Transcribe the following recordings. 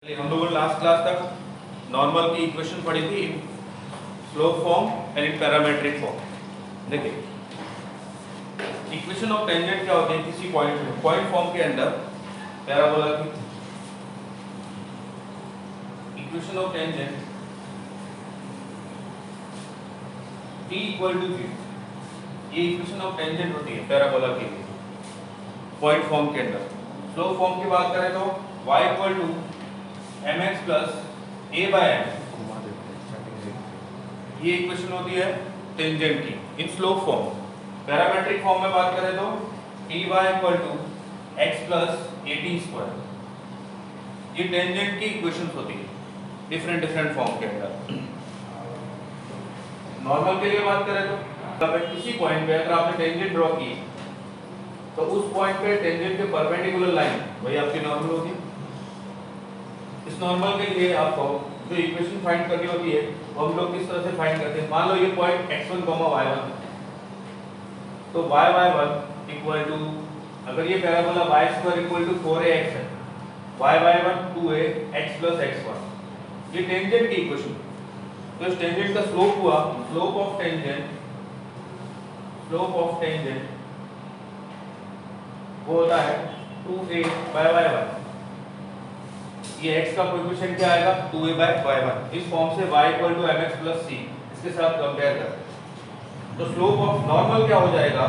हम लोगों ने लास्ट क्लास तक नॉर्मल की इक्वेशन पढ़ी थी in slope form and in parametric form. देखिए इक्वेशन ऑफ टेंजेंट क्या होती है किसी पॉइंट में, पॉइंट फॉर्म के अंदर पैराबोला की equation of tangent t equal to 0, ये इक्वेशन ऑफ टेंजेंट होती है पैराबोला के लिए पॉइंट फॉर्म के अंदर। स्लोप फॉर्म की बात करें तो y equal to mx plus a by m, ये इक्वेशन होती है टेंजेंट की in slope form. Parametric form में बात करें तो ty equal to x plus at square, ये टेंजेंट की इक्वेशंस होती है डिफरेंट फॉर्म के अंदर। नॉर्मल के लिए बात करें तो किसी पॉइंट पे अगर आपने टेंजेंट ड्रॉ की तो उस पॉइंट पे टेंजेंट के परपेंडिकुलर लाइन वही आपकी नॉर्मल होगी। इस नॉर्मल के लिए आपको जो इक्वेशन फाइंड करनी होती है वो हम लोग किस तरह से फाइंड करते हैं। मान लो ये पॉइंट x1, y1, तो y1 इक्वल टू, अगर ये parabola y² equal to 4ax है, y1 2a x plus x1, ये टेंजेंट की इक्वेशन। तो इस टेंजेंट का स्लोप हुआ, स्लोप ऑफ टेंजेंट वो होता है 2a बाय y1। ये x का कोएफिशिएंट क्या आएगा 2a बाय y1। इस फॉर्म से y equal to mx plus c इसके साथ कंपेयर कर, तो स्लोप ऑफ नॉर्मल क्या हो जाएगा,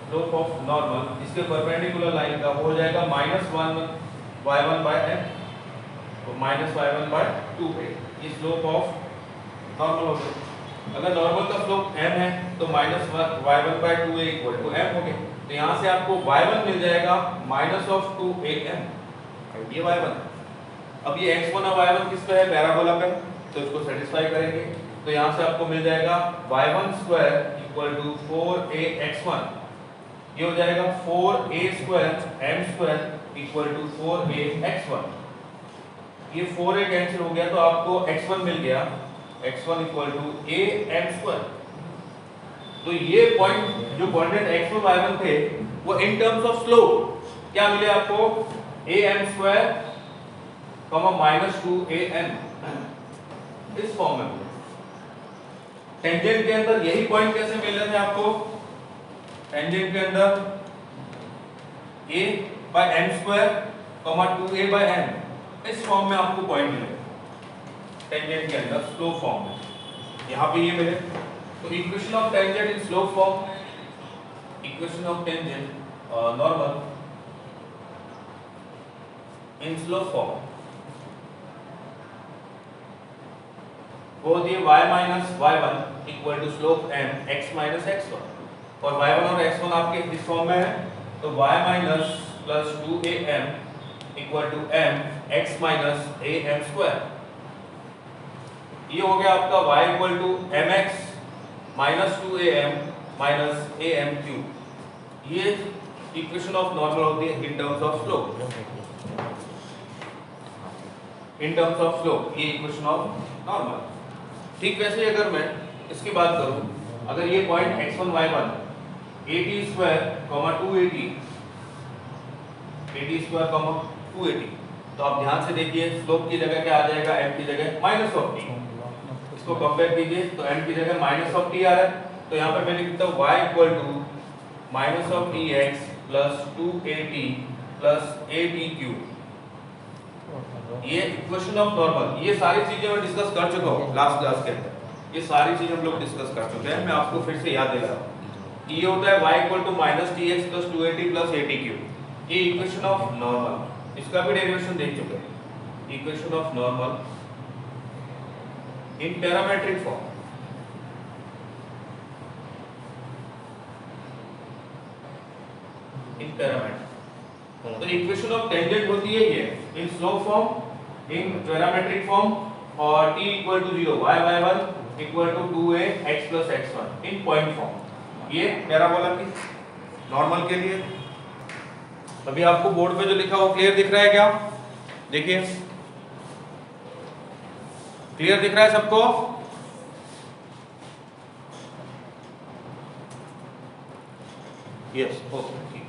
स्लोप ऑफ नॉर्मल इसके परपेंडिकुलर लाइन का वो हो जाएगा -1 y1 बाय m, तो -y1 बाय 2a, ये स्लोप ऑफ नॉर्मल हो गया। अगर नॉर्मल का स्लोप m है तो -y1 bye 2a equal to m हो गया। तो यहाँ से आपको y1 मिल जाएगा -2am, ये y1। अब ये x1 और y1 किस पे है, पैराबोला पे, तो इसको सेटिस्फाई करेंगे। तो यहाँ से आपको मिल जाएगा y1 square equal to 4ax1, ये हो जाएगा 4a square m square equal to 4ax1। ये 4a कैंसिल हो गया तो आपको x1 मिल गया, x1 equal to am square. तो ये पॉइंट जो कोऑर्डिनेट x1 y1 थे वो इन टर्म्स ऑफ स्लोप क्या मिले आपको, am स्क्वायर -2am, इस फॉर्म में। टेंजेंट के अंदर यही पॉइंट कैसे मिल रहे थे आपको, टेंजेंट के अंदर a by m square 2a by m, इस फॉर्म में आपको पॉइंट मिले टेंजेंट के अंदर स्लोप फॉर्म में, यहाँ पे ये मिले। तो equation of tangent in slope form, equation of tangent normal in slope form वो होती है y minus y1 equal to slope m x minus x1, और y1 और x1 आपके इस फॉर्म में है, तो y minus plus 2am equal to m x minus am square. ये हो गया आपका y equal to mx minus 2am minus am cube, ये इक्वेशन ऑफ नॉर्मल होती है in terms of slope, in terms of slope ये equation of normal. ठीक वैसे अगर मैं इसकी बात करूं, अगर ये point x1 y1 at square 280 280, तो आप ध्यान से देखिए स्लोप की जगह क्या आ जाएगा, m की जगह -t, इसको कंपेयर कीजिए तो m की जगह -t आ रहा है, तो यहाँ पर मैं लिखता हूँ y equal to -tx plus 2at plus at cube, ये इक्वेशन ऑफ नॉर्मल। ये सारी चीजें मैं डिस्कस कर चुका हूँ लास्ट क्लास के अंदर, ये सारी चीजें हम लोग डिस्कस कर चुके हैं, मैं आपको फिर से याद दिला रहा हूँ। ये होता है y equal to -tx plus 2at plus at cube, ये इक्वेशन ऑफ नॉर्मल, इसका भी डेरिवेशन देख चुके हैं, equation of normal in parametric form. In parametric तो इक्वेशन ऑफ टेंजेंट होती है ये in slope form, in parametric form, और t equal to 0 y1 equal to 2a x plus x1 in point form, ये parabola की normal के लिए। अभी आपको बोर्ड पे जो लिखा वो क्लियर दिख रहा है क्या, देखिए क्लियर दिख रहा है सबको, यस ओके ठीक।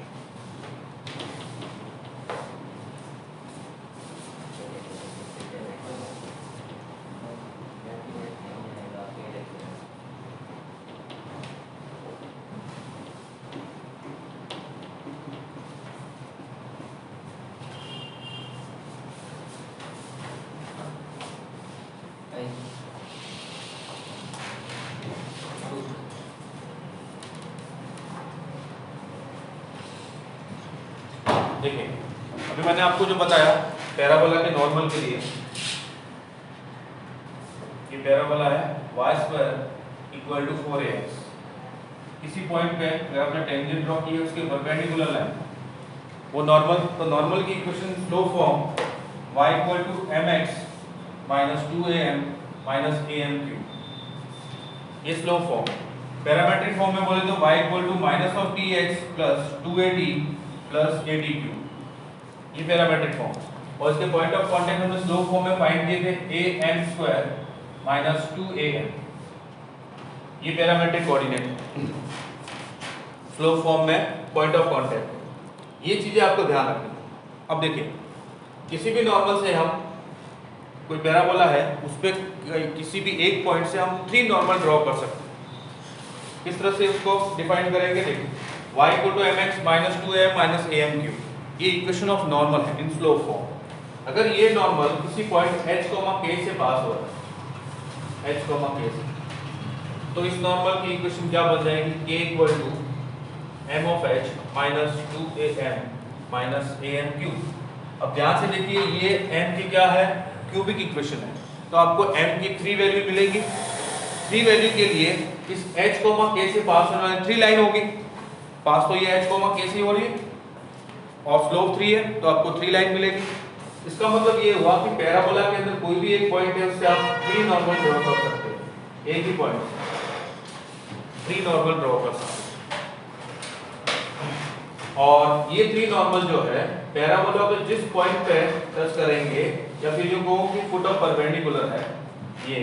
जो मैंने आपको जो बताया पैराबोला के नॉर्मल के लिए, ये पैराबोला है y² = 4ax। किसी पॉइंट पे अगर आपने टेंजेंट ड्रॉ की है उसके परपेंडिकुलर लाइन वो नॉर्मल, तो नॉर्मल की equation slow form y = mx - 2am - amq, ये स्लो फॉर्म। पैरामेट्रिक फॉर्म में बोले तो y = -tx + 2at + atq, ये पैरामेट्रिक फॉर्म। और इसके पॉइंट ऑफ कांटेक्ट हमने स्लो फॉर्म में फाइंड किए थे am² - 2am, ये पैरामेट्रिक कोऑर्डिनेट स्लो फॉर्म में पॉइंट ऑफ कांटेक्ट। ये चीजें आपको ध्यान रखनी है। अब देखिए किसी भी नॉर्मल से हम कोई पैराबोला है उस पे किसी भी एक पॉइंट से हम 3 नॉर्मल ड्रॉ कर सकते हैं। किस तरह से उसको डिफाइन करेंगे, देखिए y = mx - 2am - amq, ये इक्वेशन ऑफ नॉर्मल है इन स्लो फॉर्म। अगर ये नॉर्मल किसी पॉइंट h, k से पास हो रहा है, h, k से, तो इस नॉर्मल की इक्वेशन क्या बन जाएगी, k = m of h - 2am - amq। अब ध्यान से देखिए ये m की क्या है, क्यूबिक इक्वेशन है, तो आपको m की 3 वैल्यू मिलेगी। 3 वैल्यू के लिए इस h, k से पास होने वाली 3 लाइन होगी, पास तो ये h, k से हो रही है और स्लोप 3 है, तो आपको 3 लाइन मिलेगी। इसका मतलब ये हुआ कि पैराबोला के अंदर कोई भी एक पॉइंट है उससे आप 3 नॉर्मल ड्रॉ कर सकते हैं, एक ही पॉइंट से 3 नॉर्मल ड्रॉ कर सकते हैं। और ये 3 नॉर्मल जो है पैराबोला पे जिस पॉइंट पे टच करेंगे या फिर जो कहूं कि फुट ऑफ परपेंडिकुलर है, ये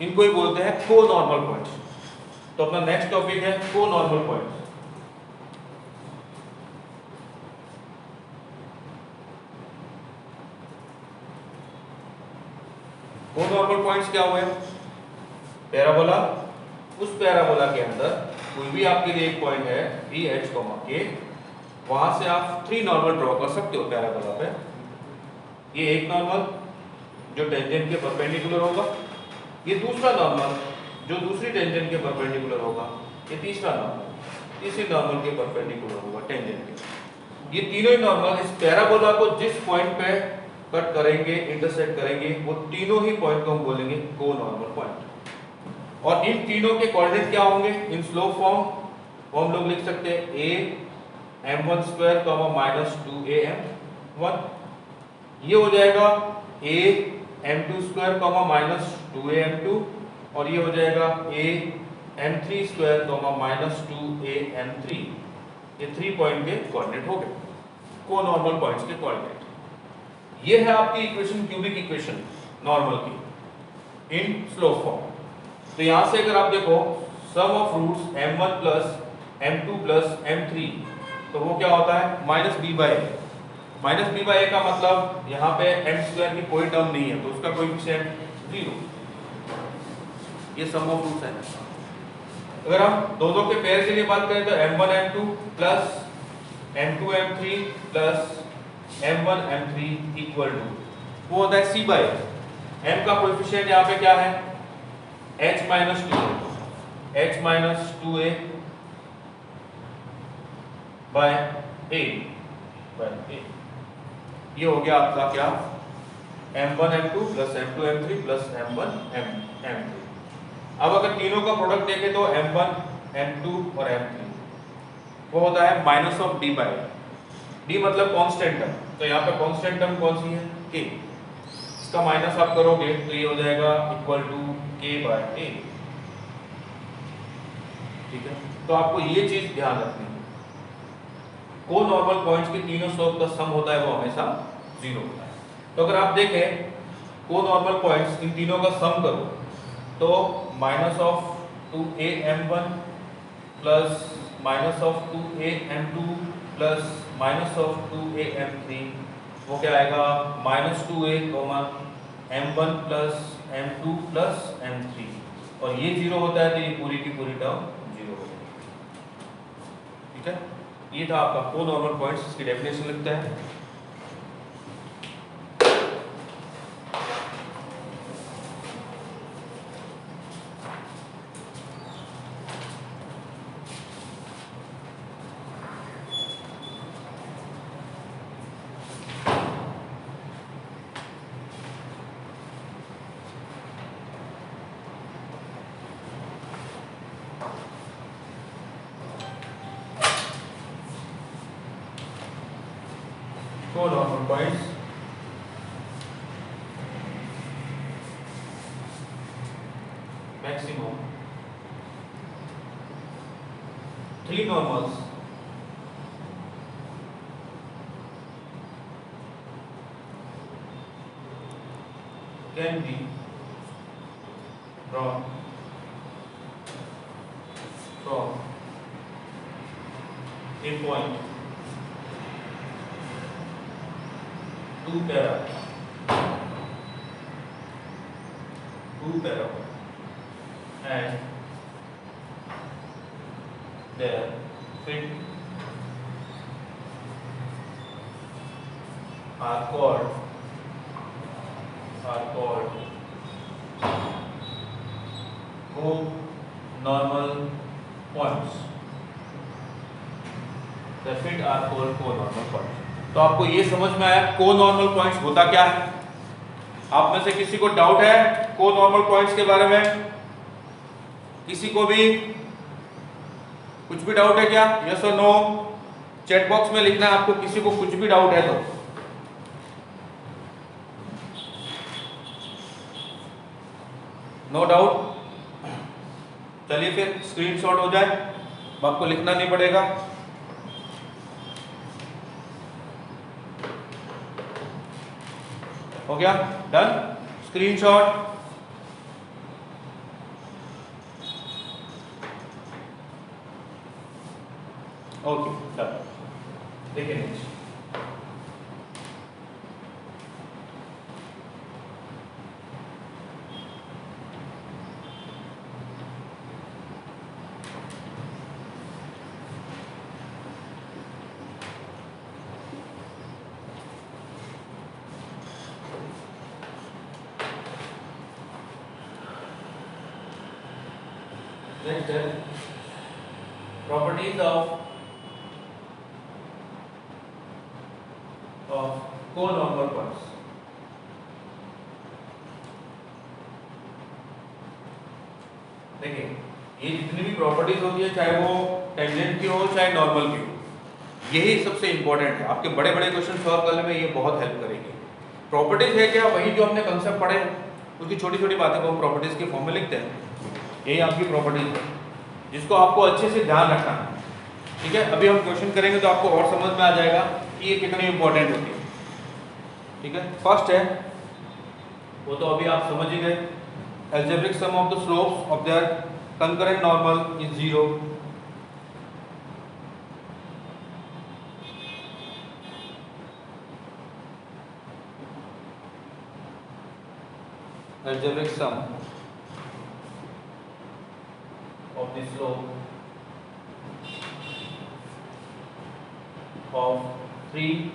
इनको ही बोलते हैं को नॉर्मल पॉइंट्स। तो अपना नेक्स्ट टॉपिक है को नॉर्मल पॉइंट्स। को नॉर्मल पॉइंट्स क्या हुए, पैराबोला, उस पैराबोला के अंदर कोई भी आपके लिए एक पॉइंट है p, h, k, वहां से आप 3 नॉर्मल ड्रॉ कर सकते हो पैराबोला पे। ये एक नॉर्मल जो टेंजेंट के परपेंडिकुलर होगा, ये दूसरा नॉर्मल जो दूसरी टेंजेंट के परपेंडिकुलर होगा, ये तीसरा नॉर्मल तीसरी नॉर्मल के परपेंडिकुलर होगा टेंजेंट के। ये तीनों ही नॉर्मल इस पैराबोला को जिस पॉइंट पे कट करेंगे, इंटरसेक्ट करेंगे, वो तीनों ही पॉइंट को हम बोलेंगे को नॉर्मल पॉइंट। और इन तीनों के कोऑर्डिनेट क्या होंगे इन स्लो फॉर्म, वो हम लोग लिख सकते हैं a m1² - 2am1, ये हो जाएगा a m2² - 2am2, और ये हो जाएगा a m3² - 2am3। ये 3 पॉइंट के कोऑर्डिनेट हो गए, को नॉर्मल पॉइंट्स के कोऑर्डिनेट। ये है आपकी इक्वेशन, क्यूबिक इक्वेशन नॉर्मल की इन स्लो फॉर्म। तो यहां से अगर आप देखो सम of roots m1 + m2 + m3, तो वो क्या होता है -b/a। -b/a का मतलब यहाँ पे m² की कोई टर्म नहीं है, तो उसका कोएफिशिएंट 0। ये सम ऑफ रूट्स है। अगर हम दोनों के पेयर के लिए बात करें तो m1 m2 + m2 m3 + m1 m3 = वो होता है c/a। m का कोएफिशिएंट यहाँ पे क्या है h - 2a, h - 2a by a, ये हो गया आपका क्या m1 m2 + m2 m3 + m1 m3। अब अगर तीनों का प्रोडक्ट देखें तो m1 m2 और m3 वो होता है -d/a। d मतलब कांस्टेंट टर्म, तो यहाँ पे कांस्टेंट टर्म कौन सी है k, इसका माइनस आप करोगे तो ये हो जाएगा = k/a। ठीक है, तो आपको ये चीज ध्यान रखनी है, को नॉर्मल पॉइंट्स के तीनों स्लोप का सम होता है वो हमेशा 0 होता है। तो अगर आप देखें को नॉर्मल पॉइंट्स इन तीनों का सम करो तो -2am1 + -2am2 + -2am3, वो क्या आएगा -2a, m1 + m2 + m3, और ये 0 होता है तो ये पूरी की पूरी टर्म 0 हो जाएगी। ठीक है, ये था आपका को नॉर्मल पॉइंट्स, इसकी डेफिनेशन लिखते हैं। normal points maximum 3 normals can be drawn from a point 2 para and their fit are called co-normal points. The fit are called co-normal points. तो आपको ये समझ में आया को-नॉर्मल पॉइंट्स होता क्या है? आप में से किसी को डाउट है को-नॉर्मल पॉइंट्स के बारे में? किसी को भी कुछ भी डाउट है क्या? यस और नो चैट बॉक्स में लिखना है आपको, किसी को कुछ भी डाउट है तो। नो डाउट, चलिए फिर स्क्रीनशॉट हो जाए, आपको लिखना नहीं पड़ेगा। हो गया, डन। Screenshot okay, done. देखिए next, next is properties of co-normal points. देखिए ये जितनी भी प्रॉपर्टीज होती है, चाहे वो टेंजेंट की हो चाहे नॉर्मल की हो, यही सबसे इंपॉर्टेंट है। आपके बड़े बड़े क्वेश्चन सॉल्व करने में ये बहुत हेल्प करेगी। प्रॉपर्टीज है क्या? वही जो हमने कंसेप्ट पढ़े, उसकी छोटी छोटी बातें को हम प्रॉपर्टीज के फॉर्म में लिखते हैं। यही आपकी प्रॉपर्टीज है जिसको आपको अच्छे से ध्यान रखना है, ठीक है। अभी हम क्वेश्चन करेंगे तो आपको और समझ में आ जाएगा कि ये कितनी इंपॉर्टेंट होती है, ठीक है। फर्स्ट है, वो तो अभी आप समझ ही गए, algebraic sum of the slopes of their concurrent normal is 0. Algebraic sum of the slope of 3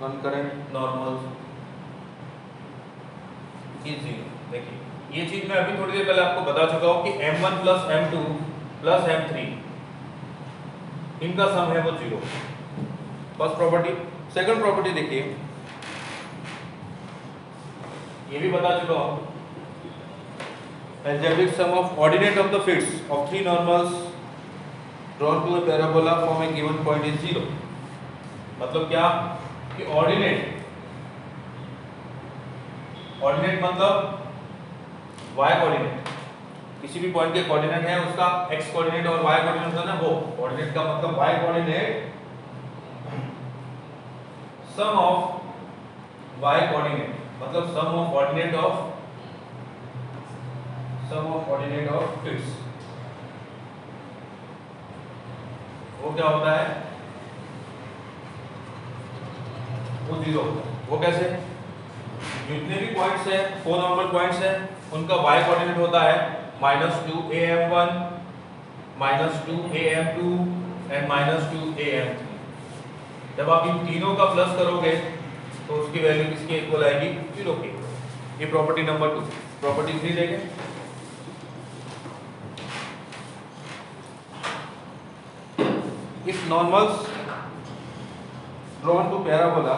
concurrent normals is 0। देखिए ये चीज मैं अभी थोड़ी देर पहले आपको बता चुका हूं कि m1 plus m2 plus m3 इनका सम है वो 0। First property. सेकंड प्रॉपर्टी देखिए, ये भी बता चुका हूं, algebraic sum of ordinate of the fits of 3 normals drawn to a parabola from a given point is 0। मतलब क्या कि ऑर्डिनेट मतलब y कोऑर्डिनेट, किसी भी पॉइंट के कोऑर्डिनेट है उसका x कोऑर्डिनेट और y कोऑर्डिनेट होता है ना, वो ऑर्डिनेट का मतलब y coordinate sum of y coordinate मतलब sum of ordinate of feet, वो क्या होता है, वो 0 होता है। वो कैसे? जितने भी पॉइंट्स हैं, फोर नॉर्मल पॉइंट्स हैं, उनका y कोऑर्डिनेट होता है -2am1 -2am2 एंड -2am3। जब आप इन तीनों का प्लस करोगे तो उसकी वैल्यू किसके इक्वल आएगी? 0 की। ये प्रॉपर्टी नंबर 2। प्रॉपर्टी 3 देखें, if normals drawn to parabola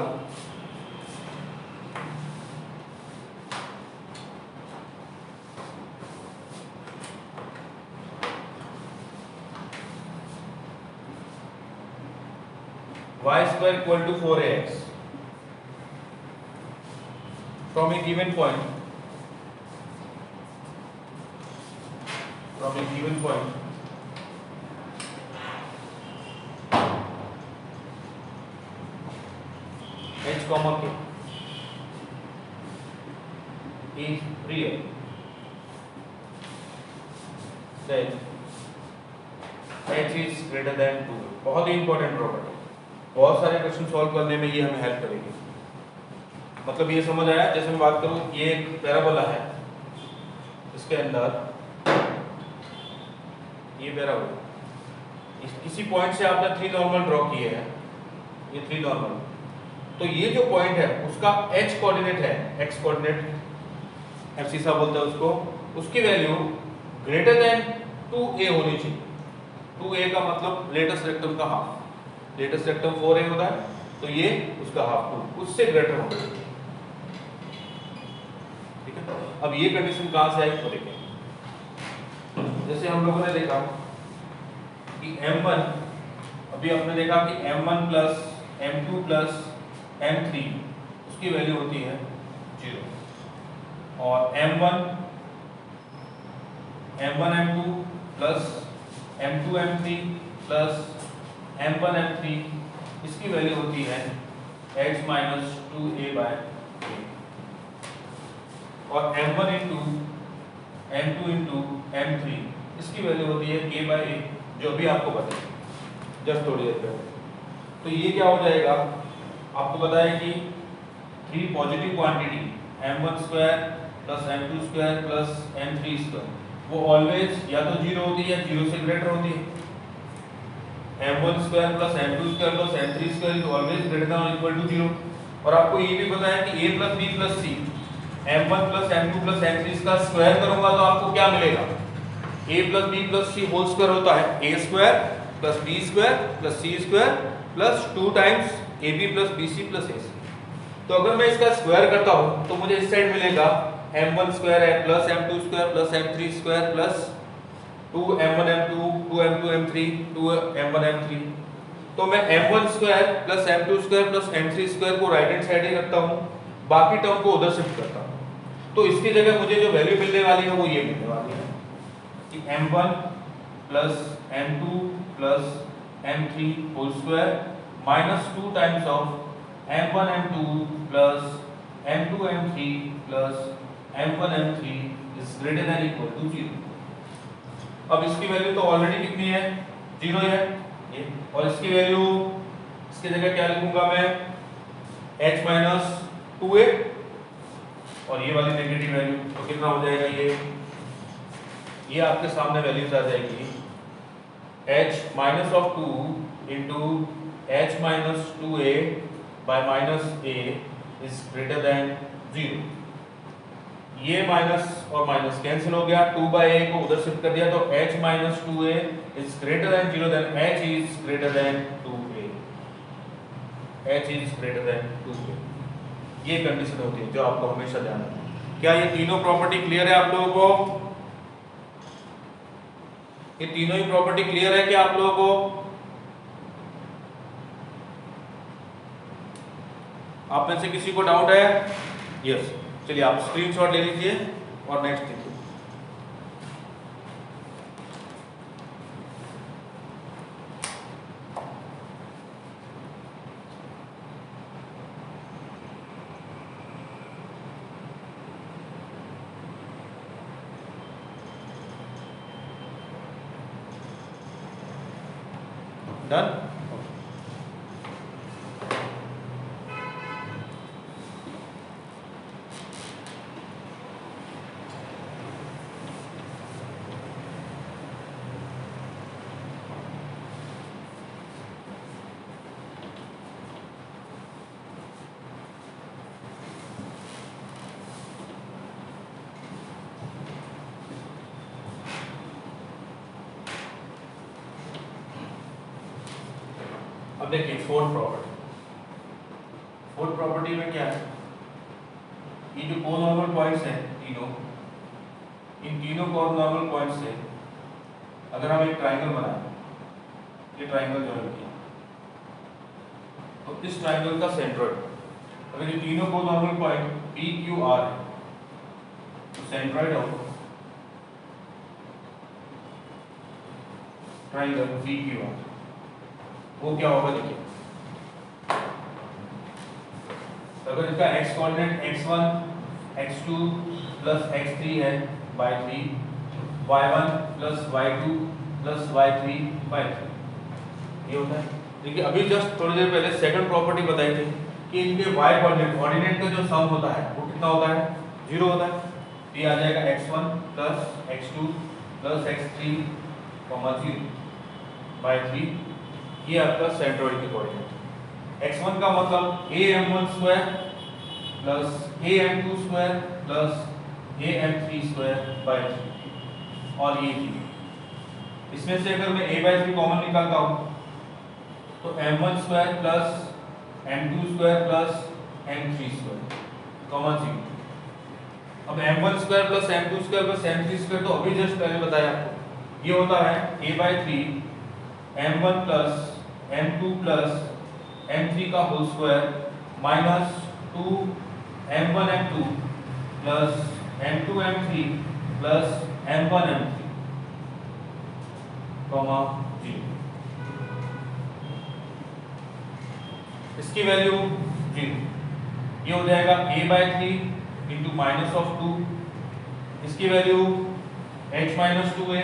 y square equal to 4ax from a given point h comma k is real, then h is greater than 2. बहुत ही इंपॉर्टेंट प्रॉपर्टी, बहुत सारे question solve करने में ये हमें help करेगी। मतलब ये समझ आया, जैसे मैं बात करूं, ये एक पैराबोला है, इसके अंदर ये पैराबोला, किसी पॉइंट से आपने 3 नॉर्मल ड्रॉ किए हैं, ये 3 नॉर्मल, तो ये जो पॉइंट है उसका h कोऑर्डिनेट है, x कोऑर्डिनेट एब्सिसा बोलते हैं उसको, उसकी वैल्यू ग्रेटर देन 2a होनी चाहिए। 2a का मतलब लेटेस्ट रेक्टम का हाफ, लेटेस्ट रेक्टम 4a होता है, तो ये उसका हाफ 2, उससे ग्रेटर होना चाहिए। ठीक है, अब ये कंडीशन कहां से आई तो देखें। जैसे हम लोगों ने देखा कि m1, अभी आपने देखा कि m1 plus m2 plus m3 उसकी वैल्यू होती है 0, और m1 m2 plus m2 m3 plus m1 m3 इसकी वैल्यू होती है h minus 2a bye a, और m1 into m2 into m3 इसकी वैल्यू होती है k बाय a, जो भी आपको पता है जस्ट थोड़ी देर पहले। तो ये क्या हो जाएगा, आपको पता है कि 3 positive quantity m1 square plus m2 square plus m3 square वो ऑलवेज या तो 0 होती है या 0 से ग्रेटर होती है। m1 square plus m2 square plus m3 square is always greater than और इक्वल टू 0। और आपको ये भी पता है कि a plus b plus c, m1 plus m2 plus m3 इसका स्क्वायर करूंगा तो आपको क्या मिलेगा, a plus b plus c whole square होता है a square plus b square plus c square plus 2 times ab plus bc plus ac। तो अगर मैं इसका स्क्वायर करता हूं तो मुझे इस साइड मिलेगा m1 स्क्वायर है plus m2 square plus m3 square plus 2m1 m2 2m2 m3 2m1 m3। तो मैं m1 square plus m2 square plus m3 square को राइट हैंड साइड ही रखता हूं, बाकी टर्म को उधर शिफ्ट करता हूं। तो इसकी जगह मुझे जो वैल्यू मिलने वाली है वो ये मिलने वाली है कि m1 plus m2 plus m3 whole square minus 2 times of m1 m2 plus m2 m3 plus m1 m3 is greater than equal to 0। अब इसकी वैल्यू तो ऑलरेडी कितनी है, 0 है ये, और इसकी वैल्यू इसकी जगह क्या लिखूंगा मैं, h माइनस 2a, और ये वाली नेगेटिव वैल्यू तो कितना हो जाएगा, ये आपके सामने वैल्यूज आ जाएगी h minus of 2 into h minus 2a by minus a is greater than 0। ये माइनस और माइनस कैंसिल हो गया, 2 बाय a को उधर शिफ्ट कर दिया तो h minus 2a is greater than 0, then h is greater than 2a, h is greater than 2a। ये कंडीशन होती है जो आपको हमेशा ध्यान रखना है। क्या ये तीनों प्रॉपर्टी क्लियर है आप लोगों को, ये तीनों ही प्रॉपर्टी क्लियर है क्या आप लोगों को? आप में से किसी को डाउट है? यस, चलिए आप स्क्रीनशॉट ले लीजिए और नेक्स्ट देखिए। डन। अब देखिए फोर्थ प्रॉपर्टी में क्या है, ये जो कोनॉर्मल पॉइंट्स हैं तीनों, इन तीनों कोनॉर्मल पॉइंट से अगर हम एक ट्राइंगल बनाएं, ये ट्राइंगल जो है तो इस ट्राइंगल का सेंट्रोइड, अगर ये तीनों को normal point P Q R है तो centroid of triangle P Q R वो क्या होगा देखिए। अगर इसका x coordinate x1 x2 plus x3 है bye 3, y1 plus y2 plus y3 bye 3 ये होता है। देखिए अभी जस्ट थोड़ी देर पहले सेकंड प्रॉपर्टी बताई थी कि इनके y कोऑर्डिनेट का जो सम होता है वो कितना होता है, 0 होता है। तो ये आ जाएगा x1 plus x2 plus x3 0 bye 3, ये आपका सेंट्रोइड के कोऑर्डिनेट। x1 का मतलब am1 square plus am2 square plus am3 square by 3 और ये 3। इसमें से अगर मैं a बाय 3 कॉमन निकालता हूँ तो m1 square plus m2 square plus m3 square common 0। अब m1 square plus m2 square plus m3 square तो अभी जस्ट पहले बताया आपको, ये होता है a by 3 m1 plus m2 plus m3 का whole square minus 2 m1 m2 plus m2 m3 plus m1 m3 comma 0। इसकी वैल्यू 0, ये हो जाएगा a by 3 into minus of 2, इसकी value h minus 2a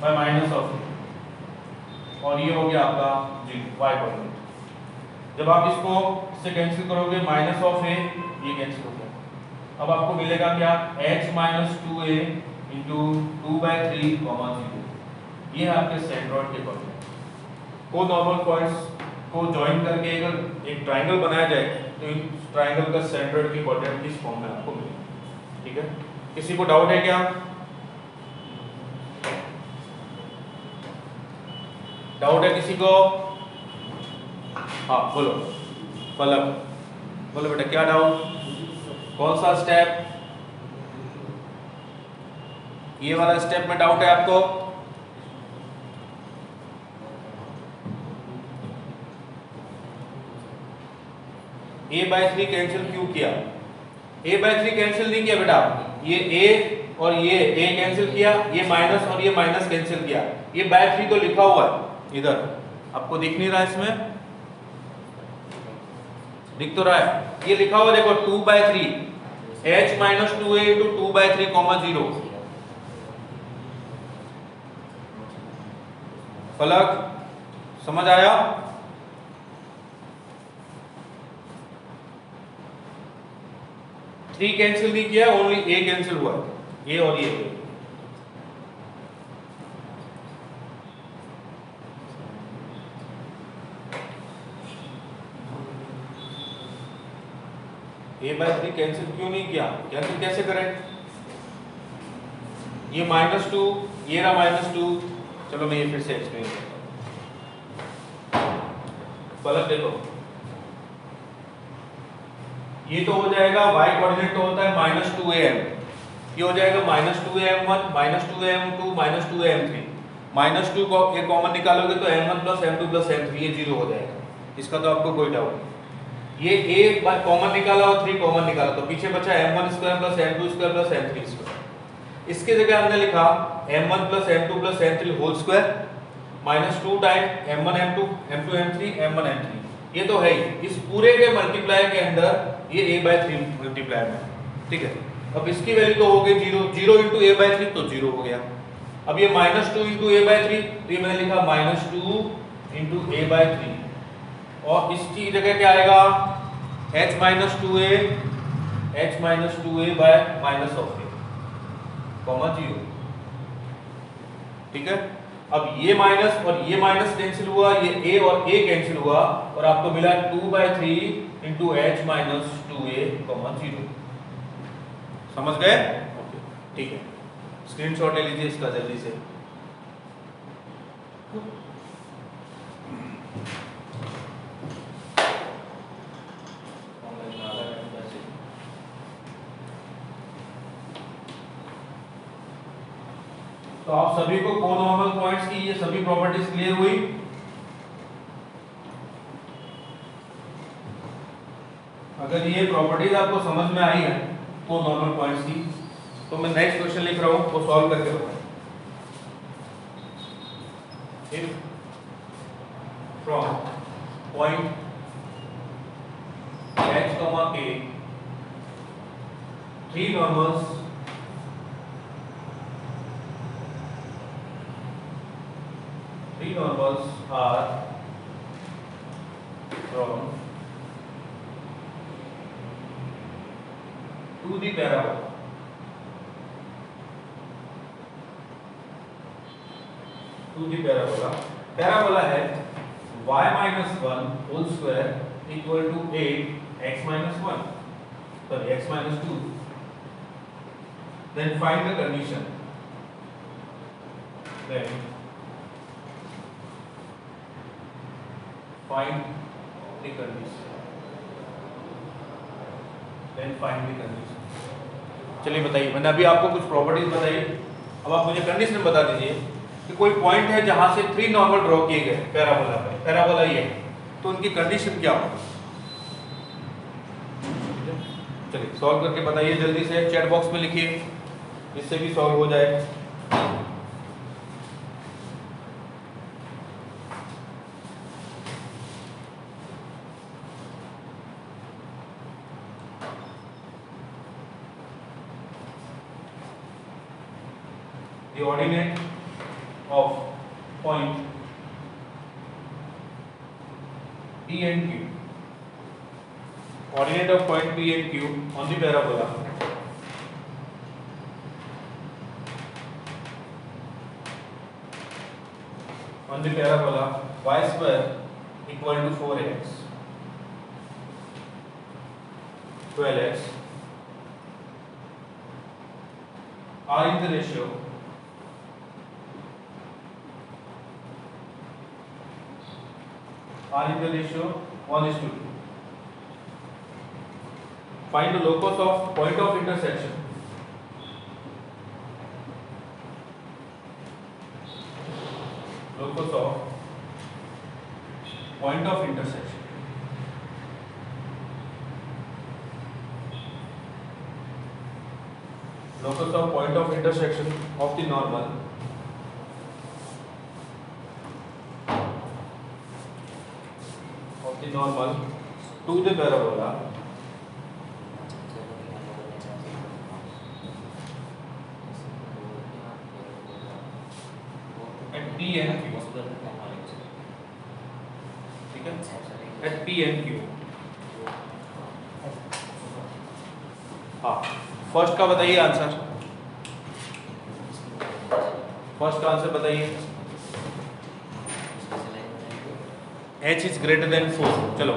by minus of a, और ये हो गया आपका 0 y कोऑर्डिनेट। जब आप इसको इससे कैंसिल करोगे माइनस ऑफ a ये कैंसिल हो गया, अब आपको मिलेगा क्या, h minus 2a into 2 by 3 0। ये है आपके सेंट्रोइड के कोऑर्डिनेट। को नॉर्मल पॉइंट्स को ज्वाइन करके अगर एक ट्राइंगल बनाया जाए तो इन ट्राइंगल का सेंट्रोइड की कोऑर्डिनेट किस फॉर्म में आपको मिलेगा। ठीक है, किसी को डाउट है क्या? डाउट है किसी को? हाँ बोलो, पलक बोलो बेटा क्या डाउट, कौन सा स्टेप? ये वाला स्टेप में डाउट है आपको? a बाय 3 कैंसिल क्यों किया? a बाय 3 कैंसिल नहीं किया बेटा, ये a और ये a कैंसिल किया, ये माइनस और ये माइनस कैंसिल किया, ये बाय 3 तो लिखा हुआ है इधर, आपको दिख नहीं रहा इसमें? दिख तो रहा है, ये लिखा हुआ देखो 2 by 3 h minus 2a into 2 by 3 0। फलक समझ आया? थ्री कैंसिल नहीं किया, ओनली ए कैंसिल हुआ है, ये और ये। ए बाय 3 कैंसिल क्यों नहीं किया? कैंसिल कैसे करें? ये -2, ये रहा -2। चलो मैं ये फिर से एक्सप्लेन करता हूं। पलट देखो, ये तो हो जाएगा y कोऑर्डिनेट तो होता है -2am, ये हो जाएगा -2am1 -2am2 -2am3। -2 को ये कॉमन निकालोगे तो m1 plus m2 plus m3 ये 0 हो जाएगा, इसका तो आपको कोई डाउट नहीं। ये a कॉमन निकाला और 3 कॉमन निकाला तो पीछे बचा m1 square plus m2 square plus m3 square. इसके जगह हमने लिखा m1 plus m2 plus m3 whole square -2 time m1 m2 m2 m3 m1 m3, ये तो है ही। इस पूरे के मल्टीप्लाई के अंदर ये a बाय 3 मल्टीप्लाई में, ठीक है। अब इसकी वैल्यू तो हो गई 0, 0 इंटू a बाय 3 तो 0 हो गया। अब ये -2 इंटू a बाय 3 तो ये मैंने लिखा -2 इंटू a बाय 3, और इसकी जगह क्या आएगा h minus 2a by minus of a comma 0, ठीक है। अब ये माइनस और ये माइनस कैंसिल हुआ, ये a और a कैंसिल हुआ, और आपको मिला 2 by 3 into h minus 2a comma 0। समझ गए? ओके ठीक है, स्क्रीनशॉट ले लीजिए इसका जल्दी से। तो आप सभी को कोनॉर्मल पॉइंट्स की ये सभी प्रॉपर्टीज क्लियर हुई? अगर ये प्रॉपर्टीज आपको समझ में आई है तो नॉर्मल पॉइंट्स की, तो मैं नेक्स्ट क्वेश्चन लिख रहा हूँ, वो सॉल्व करके बताएं। If from point H comma K three normals are from to the parabola parabola है y minus 1 whole square equal to 8 x minus 1 sorry x minus 2, then find the condition, then find the condition। चलिए बताइए, मैंने अभी आपको कुछ properties बताई, अब आप मुझे कंडीशन बता दीजिए कि कोई पॉइंट है जहां से 3 नॉर्मल ड्रॉ किए गए पैराबोला पे, पैराबोला ये है, तो उनकी कंडीशन क्या होगी। चलिए सॉल्व करके बताइए जल्दी से, चैट बॉक्स में लिखिए, इससे भी सॉल्व हो जाए। The ordinate of point P and Q, ordinate of point P and Q on the parabola y square equal to 4x 12x are in the ratio are in the ratio 1:2. Find the locus of point of intersection. Locus of point of intersection. Locus of point of intersection of the normal to the parabola at P and Q, ठीक है, at P and Q। हाँ, first का बताइए answer, first का answer बताइए। h is greater then 4, चलो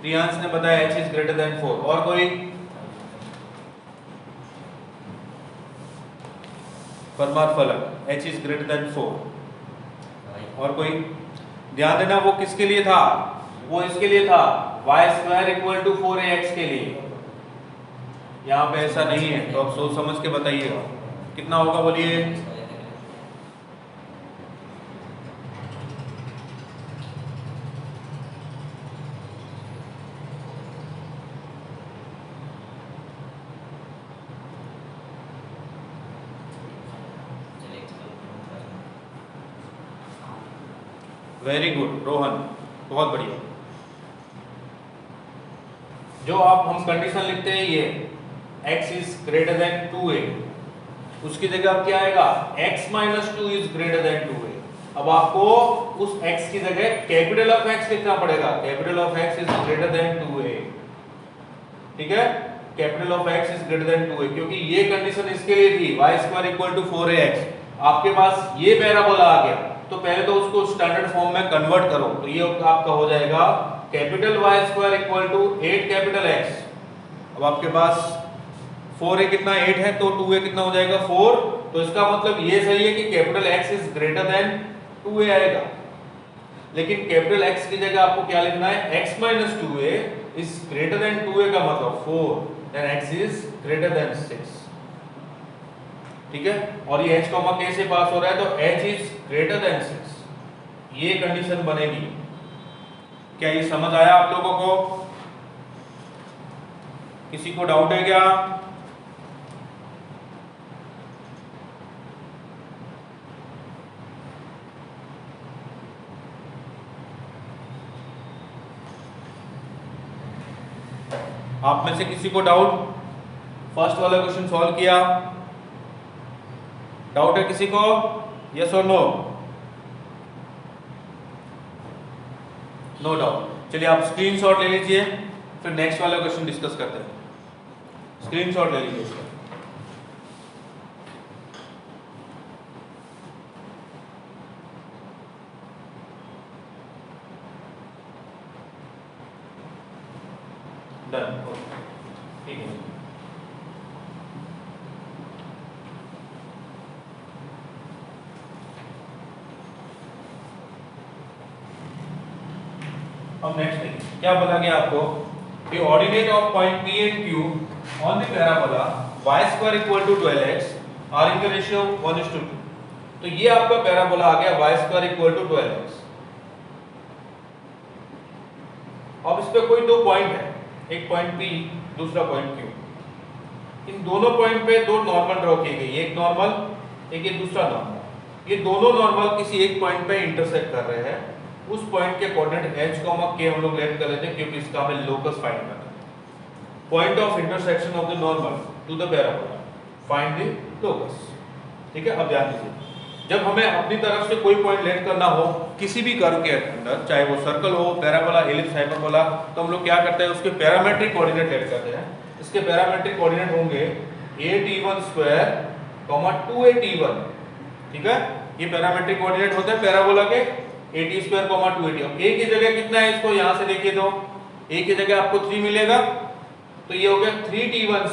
प्रियांश ने बताया h इज ग्रेटर देन 4, और कोई? परमार फलक h इज ग्रेटर देन 4, और कोई? ध्यान देना वो किसके लिए था, वो इसके लिए था y square equal to 4ax के लिए, यहाँ पे ऐसा नहीं है, तो अब सोच समझ के बताइएगा कितना होगा, बोलिए। वेरी गुड रोहन, बहुत बढ़िया। जो आप हम कंडीशन लिखते हैं ये x is greater than 2a, उसकी जगह अब क्या आएगा, x minus 2 is greater than 2a। अब आपको उस x की जगह कैपिटल ऑफ x लिखना पड़ेगा, capital of x is greater than 2a, ठीक है, capital of x is greater than 2a, क्योंकि ये कंडीशन इसके लिए थी y square equal to 4ax। आपके पास ये पैराबोला आ गया, तो पहले तो उसको स्टैंडर्ड फॉर्म में कन्वर्ट करो, तो ये आपका हो जाएगा capital y square equal to 8 capital x। अब आपके पास 4a कितना 8 है, तो 2a कितना हो जाएगा 4, तो इसका मतलब ये सही है कि capital x is greater than 2a आएगा, लेकिन कैपिटल x की जगह आपको क्या लिखना है, x minus 2a is greater than 2a का मतलब 4, then x is greater than 6, ठीक है, और ये h कॉमा k से पास हो रहा है, तो h इज ग्रेटर देन 6, ये कंडीशन बनेगी। क्या ये समझ आया आप लोगों को? किसी को डाउट है क्या? आप में से किसी को डाउट? फर्स्ट वाला क्वेश्चन सॉल्व किया, डाउट है किसी को? यस और नो? No doubt. चलिए आप स्क्रीनशॉट ले लीजिए, फिर नेक्स्ट वाला क्वेश्चन डिस्कस करते हैं। स्क्रीनशॉट ले लीजिए इसका। डन, ठीक है। अब नेक्स्ट देखिए क्या बोला गया आपको कि ordinate of point P and Q on the parabola y² equal to 12x are in the ratio 1:2। तो ये आपका पैराबोला आ गया y² इक्वल टू 12x। अब इस पे कोई दो पॉइंट है, एक पॉइंट P, दूसरा पॉइंट Q। इन दोनों पॉइंट पे दो नॉर्मल ड्रॉ की गई, एक नॉर्मल, एक ये दूसरा नॉर्मल। ये दोनों नॉर्मल किसी एक पॉइंट पे इंटरसेक्ट कर रहे हैं। उस पॉइंट के कोऑर्डिनेट h, k हम लोग लेट कर लेते हैं क्योंकि इसका हमें लोकस फाइंड करना है। Point of intersection of the normal to the parabola, find the locus. ठीक है, अब ध्यान दीजिए, जब हमें अपनी तरफ से कोई पॉइंट लेट करना हो किसी भी कर्व के अंदर, चाहे वो सर्कल हो, पैराबोला, एलिप्स, हाइपरबोला, तो हम लोग क्या करते हैं, उसके पैरामेट्रिक कोऑर्डिनेट लेट करते हैं। इसके पैरामेट्रिक कोऑर्डिनेट होंगे a_t1², 2a_t1। ठीक है, ये पैरामेट्रिक कोऑर्डिनेट होते हैं पैराबोला के, a_t2, 2a_t। अब a की जगह कितना है, इसको यहां से देखिए तो a की जगह आपको 3 मिलेगा, तो ये हो गया 3t1²,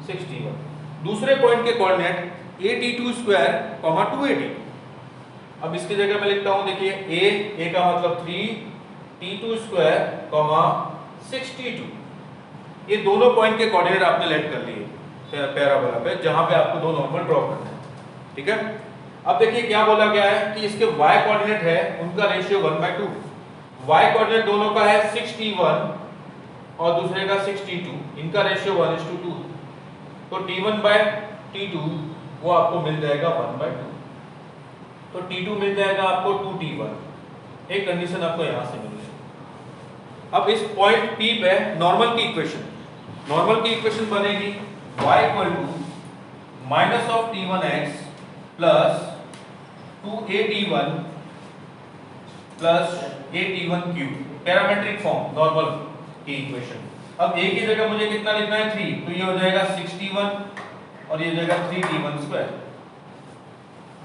6t1। दूसरे पॉइंट के कोऑर्डिनेट a_t2², 2a_t। अब इसकी जगह मैं लिखता हूं, देखिए a का मतलब 3, t2², 6t2। ये दोनों पॉइंट के कोऑर्डिनेट आपने लेट कर लिए पैराबोला पे, जहां पे आपको दो नॉर्मल ड्रॉ करना है। ठीक है, अब देखिए क्या बोला गया है कि इसके y कोऑर्डिनेट है, उनका रेशियो 1/2। y कोऑर्डिनेट दोनों का है 6t1 और दूसरे का 6t2, इनका रेशियो 1:2। तो t1/t2 वो आपको मिल जाएगा 1/2। तो t2 मिल जाएगा आपको 2t1। एक कंडीशन आपको यहां से मिल जाएगी। अब इस पॉइंट P पे नॉर्मल की इक्वेशन बनेगी y - (-t1x + 2a_t1 + a_t1³। Parametric form normal की इक्वेशन। अब a की जगह मुझे कितना लिखना है, 3, तो ये हो जाएगा 6t1 और ये हो जाएगा 3t1²।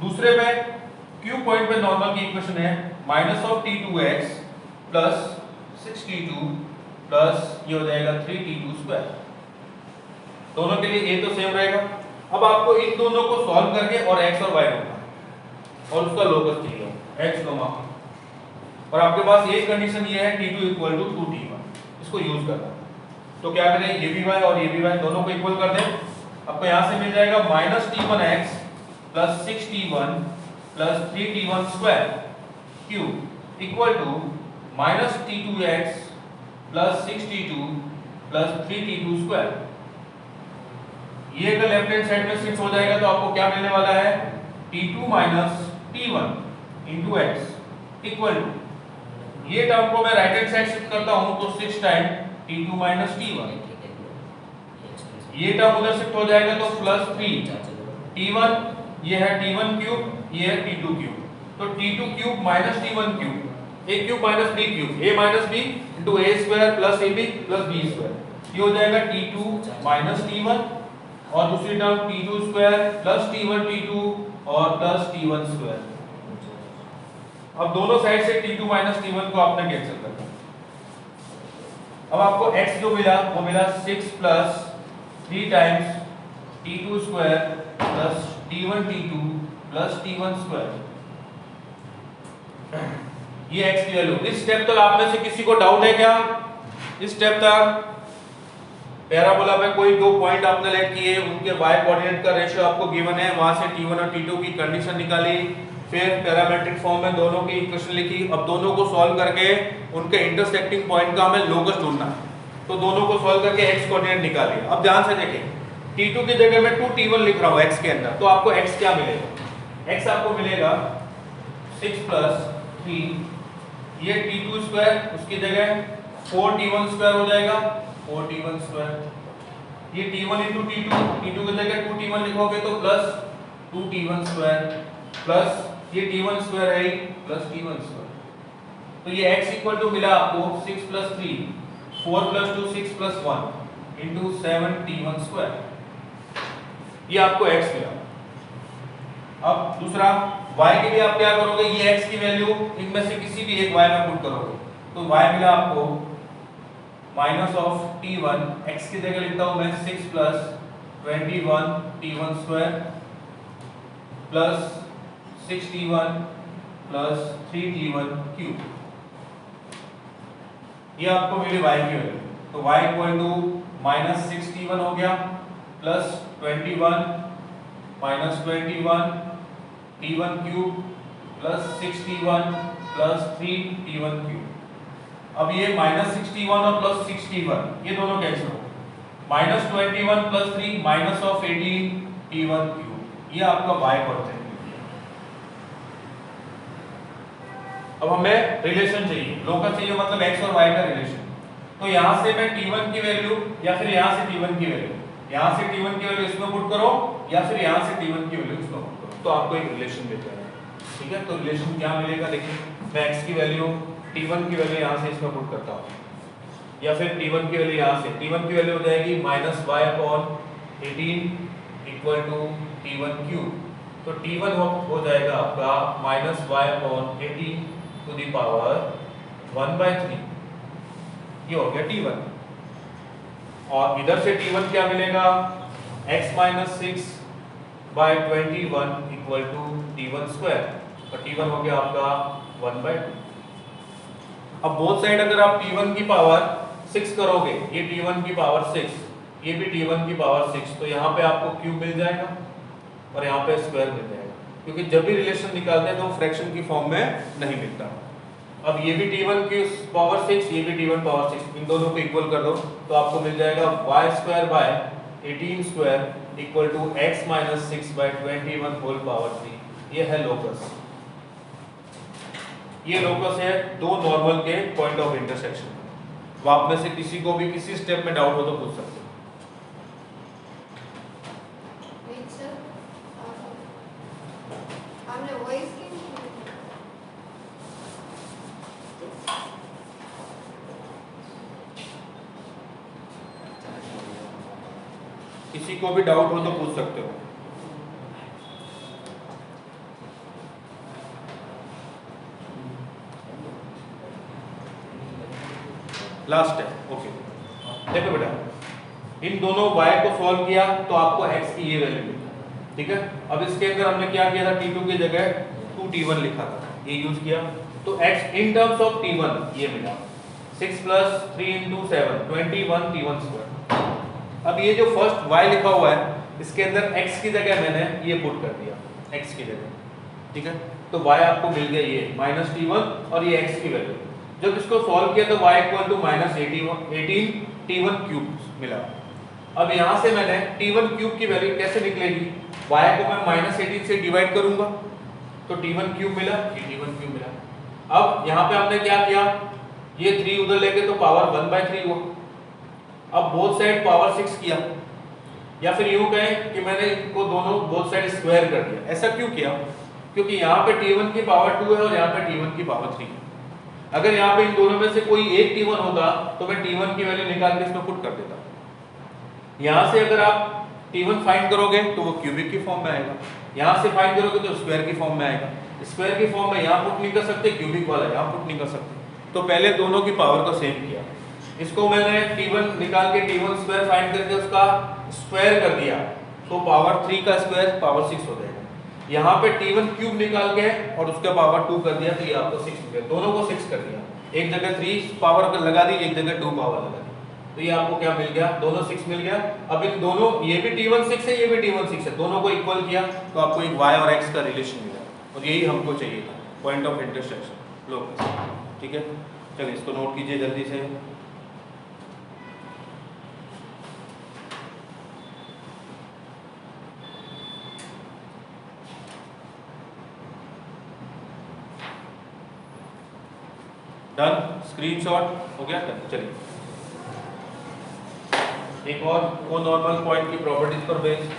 दूसरे पे Q पॉइंट पे नॉर्मल की इक्वेशन है (-t2x + 6t2 + ये हो जाएगा 3t2²। दोनों के लिए a तो सेम रहेगा। अब आपको इन दोनों को सॉल्व करके और x और y ढूंढना और उसका लोकस चाहिए x, और आपके पास एक कंडीशन ये है t2 = 2t1, इसको यूज करना। तो क्या करें, ये भी y और ये भी y दोनों को इक्वल कर दें। आपको यहां से मिल जाएगा (-t1x + 6t1 + 3t1² q = (-t2x + 6t2 + 3t2²। ये अगर लेफ्ट हैंड साइड में शिफ्ट हो जाएगा तो आपको क्या मिलने वाला है, t2 - t1 × x = ये टर्म को मैं राइट हैंड साइड शिफ्ट करता हूं तो 6 टाइम t2 - t1। ये टर्म उधर शिफ्ट हो जाएगा तो +3 t1, ये है t1³, ये है t2³। तो t2³ - t1³, a³ - b³, a - b × a² + ab + b²। ये हो जाएगा t2 - t1 और दूसरी टर्म t2² + t1t2 और +t1²। अब दोनों साइड से t2 - t1 को आपने कैंसिल कर दिया। अब आपको x जो मिला वो मिला 6 + 3 टाइम्स t2² + t1t2 + t1²। ये x की वैल्यू। इस स्टेप तक आप में से किसी को डाउट है क्या? इस स्टेप तक पैराबोला पे कोई दो पॉइंट आपने लेट किए, उनके y कोऑर्डिनेट का रेशियो आपको गिवन है, वहां से t1 और t2 की कंडीशन निकाली, फिर पैरामेट्रिक फॉर्म में दोनों की इक्वेशन लिखी। अब दोनों को सॉल्व करके उनके इंटरसेक्टिंग पॉइंट का हमें लोकस ढूंढना है, तो दोनों को सॉल्व करके x कोऑर्डिनेट निकालिए। अब ध्यान से देखें, t2 की जगह मैं 2t1 लिख रहा हूँ x के अंदर, तो आपको x क्या मिलेगा? x आपको मिलेगा 6 + 3, ये t2 स्क्वायर, उसकी जगह 4t1 स्क्वायर हो जाएगा, 4t1 स्क्वायर, ये t1 × t2, t2 की जगह 2t1 लिखोगे तो प्लस 2t1 स्क्वायर, प्लस ये t1 स्क्वायर है प्लस t1 स्क्वायर, तो ये x इक्वल टू मिला आपको 6 + 3, 4 + 2 6 + 1 इंटू 7t1 स्क्वायर, ये आपको x मिला। अब दूसरा y के लिए आप क्या करोगे, ये x की वैल्यू इनमें से किसी भी एक y में पुट करोगे, तो y मिला आपको -t1, x की जगह लिखता हूं मैं 6 + 21 t1 square plus 6t1 plus 3t1 cube, ये आपको मिली y की वैल्यू। तो y इक्वल टू -6t1 हो गया plus 21 minus 21 t1 cube plus 6t1 plus 3t1 cube. अब ये -61 और प्लस 61 ये दोनों कैंसिल हो गए, -21 प्लस 3 -18 t1 क्यूब, ये आपका y कोऑर्डिनेट। अब हमें रिलेशन चाहिए, लोकस चाहिए, मतलब x और y का रिलेशन। तो यहां से मैं t1 की वैल्यू या फिर यहां से t1 की वैल्यू, यहां से t1 की वैल्यू इसमें पुट करो या फिर यहां से t1 की वैल्यू इसमें पुट करो, तो आपको एक रिलेशन मिल जाएगा। ठीक है, तो रिलेशन क्या मिलेगा, देखिए मैं x की वैल्यू t1 की वैल्यू यहां से इसमें पुट करता हूं, या फिर t1 की वैल्यू यहां से, t1 की वैल्यू हो जाएगी -y/18 equal to t1 cube, तो t1 हो जाएगा आपका -y/18 टू द पावर 1/3, ये हो गया t1। और इधर से t1 क्या मिलेगा, x - 6/21 equal to t1 square, और t1 हो गया आपका 1/2। अब बोथ साइड अगर आप t1 की पावर 6 करोगे, ये t1 की पावर 6, ये भी t1 की पावर 6, तो यहाँ पे आपको क्यूब मिल जाएगा और यहाँ पे स्क्वायर मिल जाएगा, क्योंकि जब भी रिलेशन निकालते हैं तो फ्रैक्शन की फॉर्म में नहीं मिलता। अब ये भी t1 की पावर 6, ये भी t1 पावर 6, इन दोनों को इक्वल कर दो तो आपको मिल जाएगा y² / 18² equal to x - 6/21 whole power 3, ये है लोकस। ये लोकस है दो नॉर्मल के पॉइंट ऑफ इंटरसेक्शन। वो आप में से किसी को भी किसी स्टेप में डाउट हो तो पूछ सकते हो। किसी को भी डाउट हो तो पूछ सकते हो। लास्ट है, ओके। देखो बेटा, इन दोनों y को सॉल्व किया तो आपको x की ये वैल्यू मिली, ठीक है। अब इसके अंदर हमने क्या किया था, t2 की जगह 2t1 लिखा था, ये यूज किया, तो x in terms of t1 ये मिला 6 + 3 × 7 21 t1 स्क्वायर। अब ये जो फर्स्ट y लिखा हुआ है इसके अंदर x की जगह मैंने ये पुट कर दिया, x की जगह, ठीक है। तो y आपको मिल गया ये -t1 और ये x की वैल्यू। जब इसको सॉल्व किया तो y equal to -18 t1 cube मिला। अब यहाँ से मैंने t1 क्यूब की वैल्यू कैसे निकलेगी, y को मैं -18 से डिवाइड करूंगा तो t1 क्यूब मिला, ये t1 क्यूब मिला। अब यहाँ पे हमने क्या किया, ये 3 उधर लेके तो पावर 1/3 हुआ। अब बोथ साइड पावर 6 किया, या फिर यूं कहें कि मैंने इनको दोनों बोथ साइड स्क्वायर कर दिया। ऐसा क्यों किया, क्योंकि यहाँ पे t1 की पावर 2 है और यहाँ पे t1 की पावर 3 है। अगर यहाँ पे इन दोनों में से कोई एक t1 होता तो मैं t1 की वैल्यू निकाल के इसमें पुट कर देता। यहाँ से अगर आप t1 फाइंड करोगे तो वो क्यूबिक की फॉर्म में आएगा, यहाँ से फाइंड करोगे तो स्क्वायर की फॉर्म में आएगा। स्क्वायर की फॉर्म में यहाँ पुट नहीं कर सकते, क्यूबिक वाला यहाँ पुट नहीं कर सकते। तो पहले दोनों की पावर को सेम किया, इसको मैंने t1 निकाल के t1 स्क्वायर फाइंड करके उसका स्क्वायर कर दिया, तो पावर 3 का स्क्वायर पावर 6 हो जाएगा। यहाँ पे t1 क्यूब निकाल के और उसका पावर 2 कर दिया, तो ये आपको 6 मिल गया। दोनों को 6 कर दिया, एक जगह 3 पावर लगा दी, एक जगह 2 पावर लगा दी, तो ये आपको क्या मिल गया, दोनों 6 मिल गया। अब इन दोनों, ये भी t1 6 है, ये भी t1 6 है, दोनों को इक्वल किया तो आपको एक y और x का रिलेशन मिला। और यही हमको चाहिए था, पॉइंट ऑफ इंटरसेक्शन लोकस। ठीक है, चलिए इसको नोट कीजिए जल्दी से। डन, स्क्रीनशॉट हो गया। डन, चलिए एक और वो नॉर्मल पॉइंट की प्रॉपर्टीज पर बेस्ड।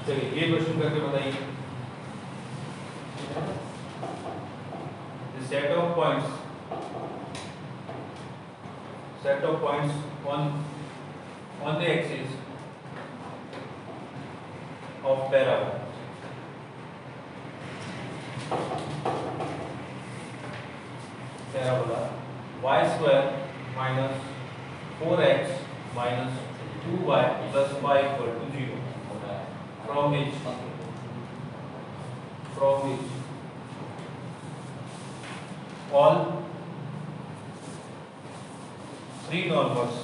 चलिए ये क्वेश्चन करके बताइए। The set of points on the axis of parabola y square minus 4x minus 2y plus y equal to 0 from which all three normals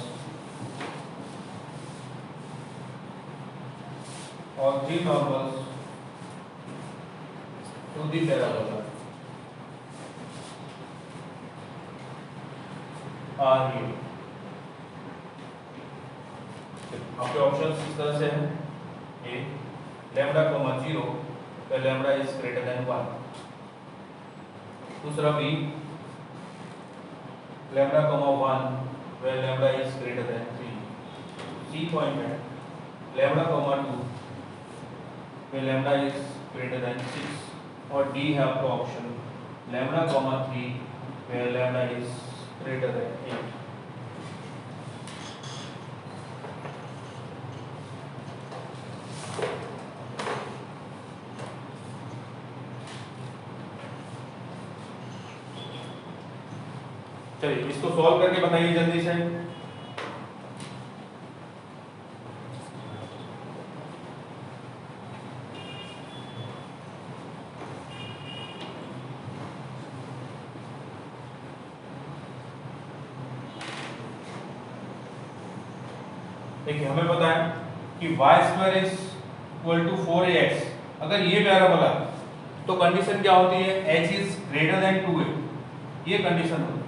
to the parabola are given। आपके options इस तरह से हैं। A lambda comma 0 where lambda is greater than 1। दूसरा B lambda comma 1 where lambda is greater than 3। C point है lambda comma 2 where lambda is greater than 6। और D है आपका option lambda comma 3 where lambda is greater than 8। चलिए इसको solve करके बताइए जल्दी से। देखिए हमें पता है कि y square is equal to 4ax। अगर ये पैराबोला तो कंडीशन क्या होती है, h is greater than 2a, ये कंडीशन होती है।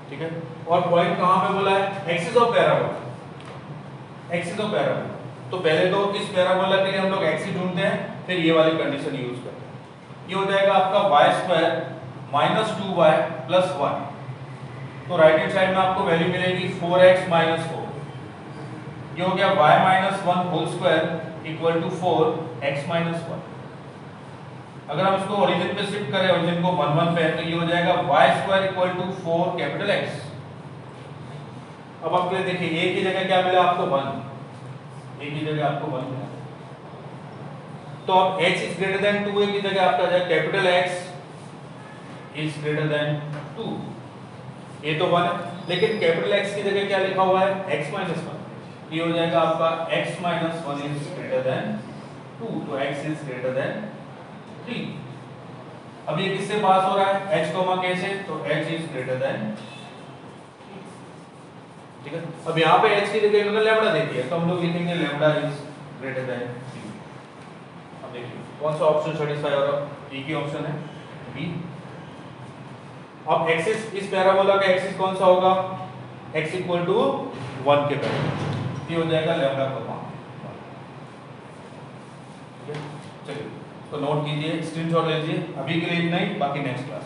ठीक है, और पॉइंट कहां पे बोला है, एक्सिस ऑफ पैराबोला। तो पहले तो इस पैराबोला के लिए हम लोग एक्सिस ढूंढते हैं, फिर ये वाली कंडीशन यूज करते हैं। ये हो जाएगा आपका y square minus 2y plus 1। तो राइट हैंड साइड में आपको वैल्यू मिलेगी 4x माइनस 4। ये हो गया y minus 1 whole square equal to 4x minus 1। अगर हम इसको ओरिजिन पे शिफ्ट करें, ओरिजिन को 1 1 पे, तो ये हो जाएगा y square equal to 4 capital X। अब आप देखिए a की जगह क्या मिला आपको 1, a की जगह आपको 1 मिला। तो अब h is greater than 2a की जगह आपका जाए capital X is greater then 2। a तो 1 है, लेकिन कैपिटल X की जगह क्या लिखा हुआ है, x माइनस 1। ये हो जाएगा आपका x minus 1 is greater then 2। तो x इज ग्रेटर देन 3। अब ये किससे पास हो रहा है, h कोमा k से, तो h इज ग्रेटर देन। ठीक है, अब यहाँ पे h की जगह इन्होंने लैम्डा दे दिया, तो हम लोग लिखेंगे लैम्डा इज ग्रेटर देन 3। अब देखिए कौन सा ऑप्शन सेटिस्फाई हो रहा है, ए की ऑप्शन है बी। अब एक्सिस, इस पैराबोला का एक्सिस कौन सा होगा, x इक्वल टू 1 के बराबर, ये हो जाएगा लैम्डा कोमा 1। चलिए तो नोट कीजिए, स्क्रीनशॉट लीजिए। अभी के लिए इतना ही, बाकी नेक्स्ट क्लास।